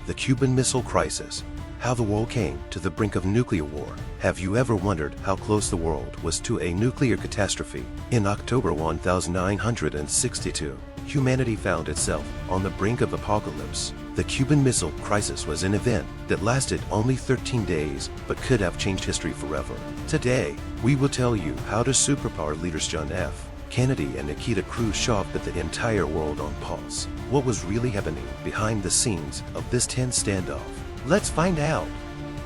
The Cuban Missile Crisis. How the world came to the brink of nuclear war. Have you ever wondered how close the world was to a nuclear catastrophe? In October 1962, humanity found itself on the brink of apocalypse. The Cuban Missile Crisis was an event that lasted only 13 days but could have changed history forever. Today, we will tell you how the superpower leaders John F. Kennedy and Nikita Khrushchev put the entire world on pause. What was really happening behind the scenes of this tense standoff? Let's find out.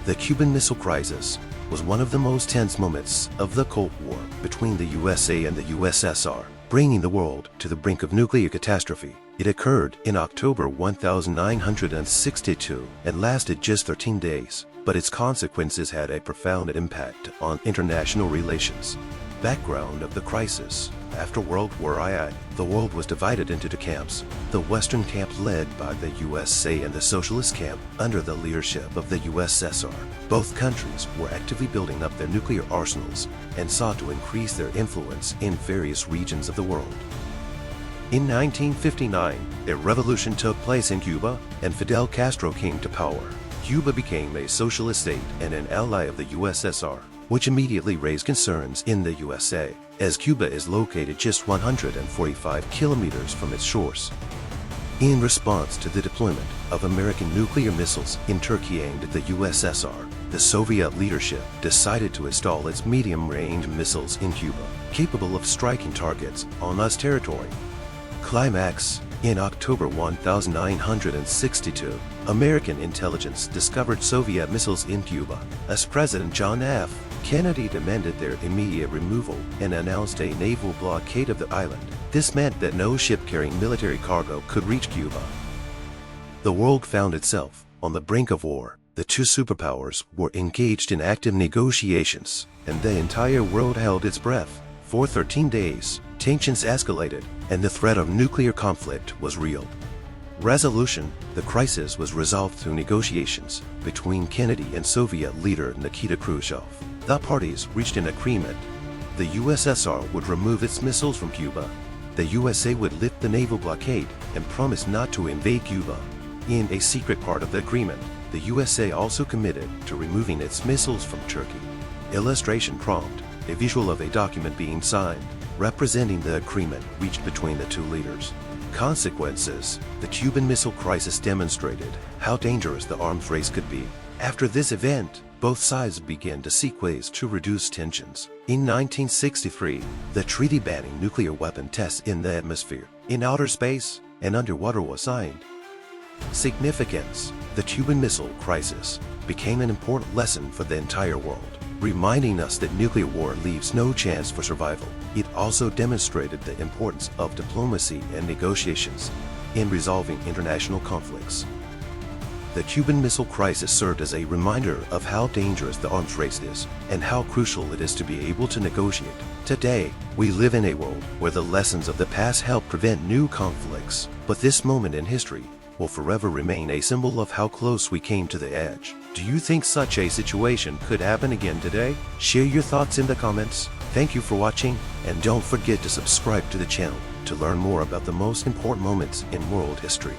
The Cuban Missile Crisis was one of the most tense moments of the Cold War between the USA and the USSR, bringing the world to the brink of nuclear catastrophe. It occurred in October 1962 and lasted just 13 days, but its consequences had a profound impact on international relations. Background of the crisis. After World War I, the world was divided into two camps. The Western camp led by the USA and the Socialist camp under the leadership of the USSR. Both countries were actively building up their nuclear arsenals and sought to increase their influence in various regions of the world. In 1959, a revolution took place in Cuba and Fidel Castro came to power. Cuba became a socialist state and an ally of the USSR, which immediately raised concerns in the USA, as Cuba is located just 145 kilometers from its shores. In response to the deployment of American nuclear missiles in Turkey aimed at the USSR, the Soviet leadership decided to install its medium-range missiles in Cuba, capable of striking targets on US territory. Climax. In October 1962, American intelligence discovered Soviet missiles in Cuba. As President John F. Kennedy demanded their immediate removal and announced a naval blockade of the island. This meant that no ship carrying military cargo could reach Cuba. The world found itself on the brink of war. The two superpowers were engaged in active negotiations, and the entire world held its breath. For 13 days, tensions escalated, and the threat of nuclear conflict was real. Resolution. The crisis was resolved through negotiations between Kennedy and Soviet leader Nikita Khrushchev. The parties reached an agreement. The USSR would remove its missiles from Cuba. The USA would lift the naval blockade and promise not to invade Cuba. In a secret part of the agreement, the USA also committed to removing its missiles from Turkey. Illustration prompt. A visual of a document being signed, representing the agreement reached between the two leaders. Consequences. The Cuban Missile Crisis demonstrated how dangerous the arms race could be. After this event, both sides began to seek ways to reduce tensions. In 1963, the treaty banning nuclear weapon tests in the atmosphere, in outer space, and underwater was signed. Significance. The Cuban Missile Crisis became an important lesson for the entire world, reminding us that nuclear war leaves no chance for survival. It also demonstrated the importance of diplomacy and negotiations in resolving international conflicts. The Cuban Missile Crisis served as a reminder of how dangerous the arms race is and how crucial it is to be able to negotiate. Today, we live in a world where the lessons of the past help prevent new conflicts, but this moment in history will forever remain a symbol of how close we came to the edge. Do you think such a situation could happen again today? Share your thoughts in the comments. Thank you for watching, and don't forget to subscribe to the channel to learn more about the most important moments in world history.